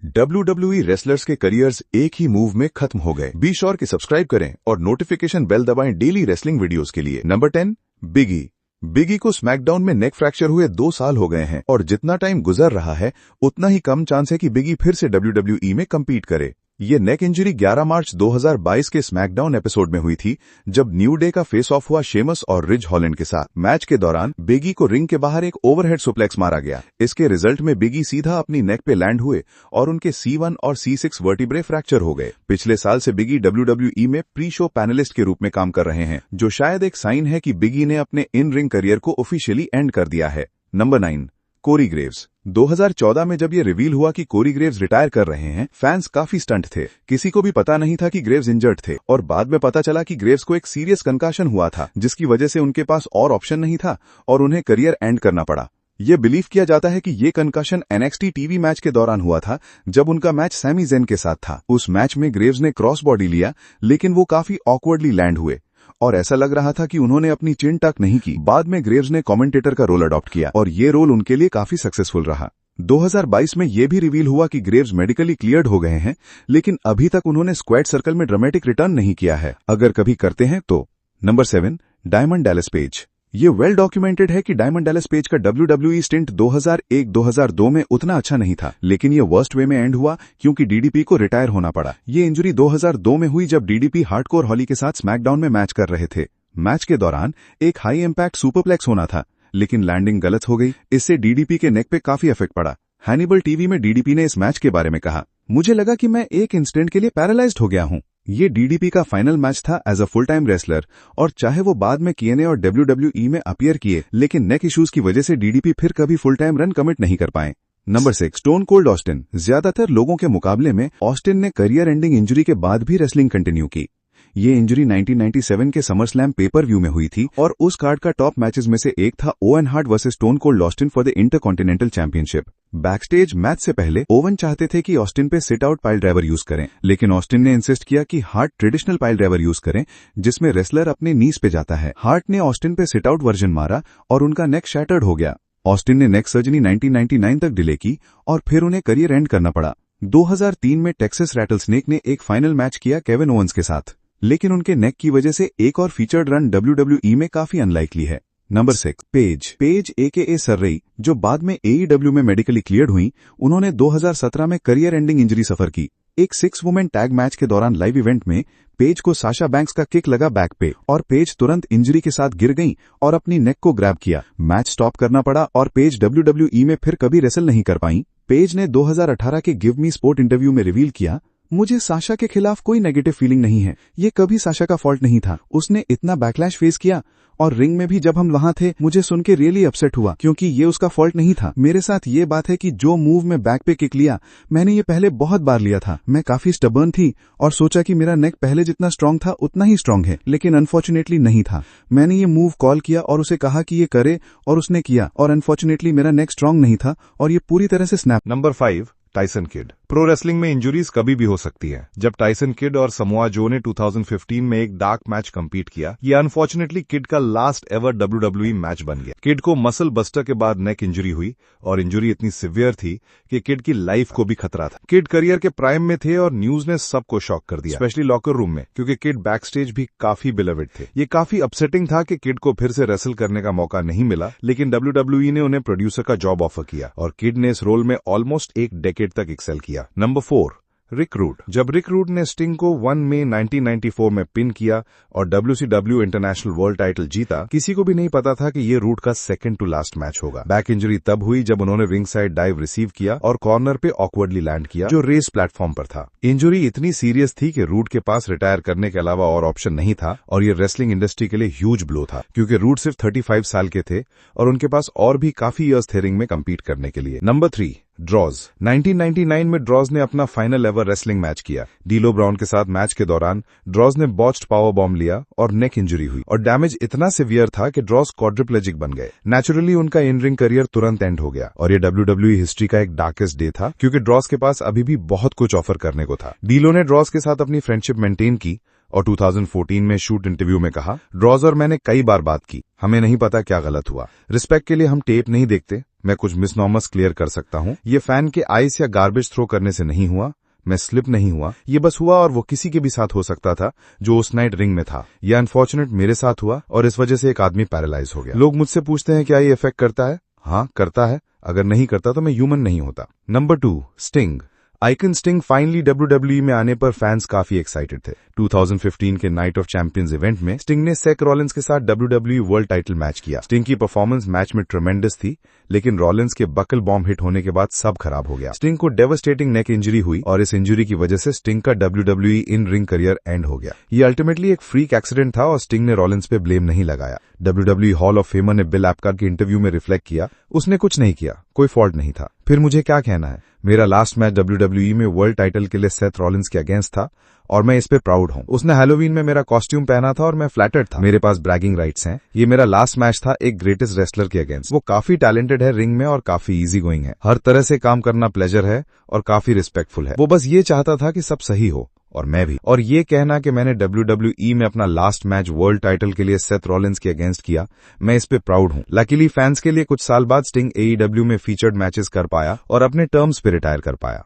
WWE wrestlers के careers एक ही move में खत्म हो गए। बी श्योर कि सब्सक्राइब करें और नोटिफिकेशन बेल दबाएं डेली रेसलिंग वीडियोस के लिए। नंबर 10, बिगी को स्मैकडाउन में नेक फ्रैक्चर हुए 2 साल हो गए हैं और जितना टाइम गुजर रहा है उतना ही कम चांस है कि बिगी फिर से WWE में कम्पीट करे। ये नेक इंजरी 11 मार्च 2022 के स्मैकडाउन एपिसोड में हुई थी, जब न्यू डे का फेस ऑफ हुआ शेमस और रिज हॉलैंड के साथ। मैच के दौरान बिगी को रिंग के बाहर एक ओवरहेड सुप्लेक्स मारा गया। इसके रिजल्ट में बिगी सीधा अपनी नेक पे लैंड हुए और उनके C1 और C6 वर्टिब्रे फ्रैक्चर हो गए। पिछले साल से बिगी WWE में प्री शो पैनलिस्ट के रूप में काम कर रहे हैं, जो शायद एक साइन है कि बिगी ने अपने इन रिंग करियर को ऑफिशियली एंड कर दिया है। नंबर 9, कोरी ग्रेव्स। 2014 में जब ये रिवील हुआ कि कोरी ग्रेव्स रिटायर कर रहे हैं, फैंस काफी स्टंट थे। किसी को भी पता नहीं था कि ग्रेव्स इंजर्ड थे और बाद में पता चला कि ग्रेव्स को एक सीरियस कंकाशन हुआ था, जिसकी वजह से उनके पास और ऑप्शन नहीं था और उन्हें करियर एंड करना पड़ा। ये बिलीव किया जाता है कि ये कंकाशन NXT टीवी मैच के दौरान हुआ था, जब उनका मैच सैमी ज़ेन के साथ था। उस मैच में ग्रेव्स ने क्रॉस बॉडी लिया, लेकिन वो काफी ऑकवर्डली लैंड हुए और ऐसा लग रहा था कि उन्होंने अपनी चिन टक नहीं की। बाद में ग्रेव्स ने कमेंटेटर का रोल अडॉप्ट किया और ये रोल उनके लिए काफी सक्सेसफुल रहा। 2022 में यह भी रिवील हुआ कि ग्रेव्स मेडिकली क्लियर्ड हो गए हैं, लेकिन अभी तक उन्होंने स्क्वाड सर्कल में ड्रामेटिक रिटर्न नहीं किया है, अगर कभी करते हैं तो। Number 7, diamond Dallas page. ये वेल डॉक्यूमेंटेड है कि डायमंड डैलस पेज का WWE स्टिंट 2001-2002 में उतना अच्छा नहीं था, लेकिन ये वर्स्ट वे में एंड हुआ क्योंकि DDP को रिटायर होना पड़ा। ये इंजरी 2002 में हुई जब DDP हार्डकोर हॉली के साथ स्मैकडाउन में मैच कर रहे थे। मैच के दौरान एक हाई इम्पैक्ट सुपरप्लेक्स होना था, लेकिन लैंडिंग गलत हो गई। इससे DDP के नेक पे काफी इफेक्ट पड़ा। हैनिबल टीवी में DDP ने इस मैच के बारे में कहा, मुझे लगा कि मैं एक इंस्टेंट के लिए पैरालाइज्ड हो गया हूं। ये DDP का फाइनल मैच था as a full time wrestler, और चाहे वो बाद में TNA और WWE में अपीयर किए, लेकिन नेक इश्यूज की वजह से DDP फिर कभी फुल टाइम रन कमिट नहीं कर पाए। Number 6, stone cold Austin. ज्यादातर लोगों के मुकाबले में ऑस्टिन ने करियर एंडिंग इंजरी के बाद भी रेसलिंग कंटिन्यू की। ये इंजरी 1997 के समर स्लैम पेपर व्यू में हुई थी और उस कार्ड का टॉप मैचेस में से एक था oven heart versus stone cold Austin for the intercontinental championship. Backstage match से पहले ओवन चाहते थे कि ऑस्टिन पे sit out pile driver use करें, लेकिन ऑस्टिन ने इंसिस्ट किया कि heart traditional pile driver use करें, जिसमें रेसलर अपने नीज पे जाता है। हार्ट ने ऑस्टिन पे सिट आउट वर्जन मारा और उनका नेक शैटर्ड हो गया। ऑस्टिन ने नेक सर्जरी 1999 तक डिले की और फिर उन्हें करियर एंड करना पड़ा। 2003 में टेक्सास रैटलस्नेक ने एक फाइनल मैच किया केविन ओवंस के साथ, लेकिन उनके नेक की वजह से एक और फीचर्ड रन WWE में काफी अनलाइकली है। नंबर 6, पेज AKA सर्रेई, जो बाद में AEW में मेडिकली क्लियर्ड हुई। उन्होंने 2017 में करियर एंडिंग इंजरी सफर की। एक 6 वुमेन टैग मैच के दौरान लाइव इवेंट में पेज को साशा बैंक्स का किक लगा बैक पे और पेज तुरंत इंजरी के साथ गिर गई और अपनी नेक को ग्रैब किया। मैच स्टॉप करना पड़ा और पेज WWE में फिर कभी रेसल नहीं कर पाई। पेज ने 2018 के गिव मी स्पोर्ट इंटरव्यू में रिवील किया, मुझे साशा के खिलाफ कोई नेगेटिव फीलिंग नहीं है, ये कभी साशा का फॉल्ट नहीं था। उसने इतना बैकलैश फेस किया और रिंग में भी जब हम वहां थे, मुझे सुन के रियली अपसेट हुआ क्योंकि ये उसका फॉल्ट नहीं था। मेरे साथ ये बात है कि जो मूव में बैक पे किक लिया, मैंने ये पहले बहुत बार लिया था। मैं काफी स्टबर्न थी और सोचा कि मेरा नेक पहले जितना स्ट्रांग था उतना ही स्ट्रांग है, लेकिन अनफॉर्चुनेटली नहीं था। मैंने ये मूव कॉल किया और उसे कहा कि ये करे और उसने किया, और अनफॉर्चुनेटली मेरा नेक स्ट्रांग नहीं था और ये पूरी तरह से snap. Number 5, Tyson kid. Pro wrestling में इंजुरीज कभी भी हो सकती है। जब टाइसन किड और समोआ जो ने 2015 में एक डार्क मैच कंपीट किया, ये अनफॉर्चुनेटली किड का लास्ट एवर WWE मैच बन गया। किड को मसल बस्टर के बाद नेक इंजरी हुई और इंजरी इतनी सिवियर थी कि किड की लाइफ को भी खतरा था। किड करियर के प्राइम में थे और न्यूज ने सबको शॉक कर दिया, स्पेशली लॉकर रूम में, क्योंकि किड बैकस्टेज भी काफी बिलवेड थे। ये काफी अपसेटिंग था कि किड को फिर से रेसल करने का मौका नहीं मिला, लेकिन WWE ने उन्हें प्रोड्यूसर का जॉब ऑफर किया और किड ने इस रोल में ऑलमोस्ट एक डेकेड तक एक्सेल किया। नंबर 4, रिक रूड। जब रिक रूड ने स्टिंग को 1 मई 1994 में पिन किया और WCW इंटरनेशनल वर्ल्ड टाइटल जीता, किसी को भी नहीं पता था कि ये रूड का सेकंड टू लास्ट मैच होगा। बैक इंजरी तब हुई जब उन्होंने रिंग साइड डाइव रिसीव किया और कॉर्नर पे ऑकवर्डली लैंड किया, जो रेस प्लेटफॉर्म पर था। इंजरी इतनी सीरियस थी कि रूड के पास रिटायर करने के अलावा और ऑप्शन नहीं था और ये रेसलिंग इंडस्ट्री के लिए ह्यूज ब्लो था, क्योंकि रूड सिर्फ 35 साल के थे और उनके पास और भी काफी ईयर्स थे रिंग में कम्पीट करने के लिए। Number 3, drawers. 1999 में ड्रॉज ने अपना फाइनल एवर रेसलिंग मैच किया। डीलो ब्राउन के साथ मैच के दौरान ड्रॉज ने बॉच्ड पावर बॉम्ब लिया और नेक इंजरी हुई और डैमेज इतना सिवियर था कि ड्रॉज क्वाड्रिप्लेजिक बन गए। नेचुरली उनका इन रिंग करियर तुरंत एंड हो गया और ये WWE हिस्ट्री का एक डार्केस्ट डे था, क्योंकि ड्रॉज के पास अभी भी बहुत कुछ ऑफर करने को था। डीलो ने ड्रॉज के साथ अपनी फ्रेंडशिप मेंटेन की और 2014 में शूट इंटरव्यू में कहा, ड्रॉज और मैंने कई बार बात की, हमें नहीं पता क्या गलत हुआ। रिस्पेक्ट के लिए हम टेप नहीं देखते मैं कुछ मिसनॉमर्स क्लियर कर सकता हूँ। ये फैन के आइस या गार्बेज थ्रो करने से नहीं हुआ, मैं स्लिप नहीं हुआ, ये बस हुआ और वो किसी के भी साथ हो सकता था जो उस नाइट रिंग में था। ये अनफॉर्चुनेट मेरे साथ हुआ और इस वजह से एक आदमी पैरालाइज हो गया। लोग मुझसे पूछते हैं क्या ये इफेक्ट करता है? हाँ, करता है। अगर नहीं करता तो मैं ह्यूमन नहीं होता। Number 2, sting. Icon sting finally WWE में आने पर फैंस काफी एक्साइटेड थे। 2015 के नाइट ऑफ चैंपियंस इवेंट में स्टिंग ने सेक रॉलिंस के साथ WWE वर्ल्ड टाइटल मैच किया। स्टिंग की परफॉर्मेंस मैच में ट्रेमेंडस थी, लेकिन रॉलिंस के बकल बॉम्ब हिट होने के बाद सब खराब हो गया। स्टिंग को डेवास्टेटिंग नेक इंजरी हुई और इस इंजरी की वजह से स्टिंग का WWE in ring career and हो गया। ये अल्टीमेटली एक फ्रीक एक्सीडेंट था और स्टिंग ने रॉलिंस पे ब्लेम नहीं लगाया। WWE हॉल ऑफ फेमर ने बिल एपकार के इंटरव्यू में रिफ्लेक्ट किया, उसने कुछ नहीं किया, कोई फॉल्ट नहीं था। फिर मुझे क्या कहना है? मेरा लास्ट मैच WWE में वर्ल्ड टाइटल के लिए सेथ रॉलिंस के अगेंस्ट था और मैं इस पे प्राउड हूं। उसने हैलोवीन में मेरा कॉस्ट्यूम पहना था और मैं फ्लैटर्ड था। मेरे पास ब्रैगिंग राइट्स हैं। ये मेरा लास्ट मैच था एक ग्रेटेस्ट रेसलर के अगेंस्ट। वो काफी टैलेंटेड है रिंग में और काफी इजी गोइंग है। हर तरह से काम करना प्लेजर है और काफी रिस्पेक्टफुल है। वो बस ये चाहता था कि सब सही हो और मैं भी। और ये कहना कि मैंने WWE में अपना लास्ट मैच वर्ल्ड टाइटल के लिए सेथ रॉलिंस के अगेंस्ट किया, मैं इस पे प्राउड हूं। लकीली फैंस के लिए कुछ साल बाद स्टिंग AEW में फीचर्ड मैचेस कर पाया और अपने टर्म्स पे रिटायर कर पाया।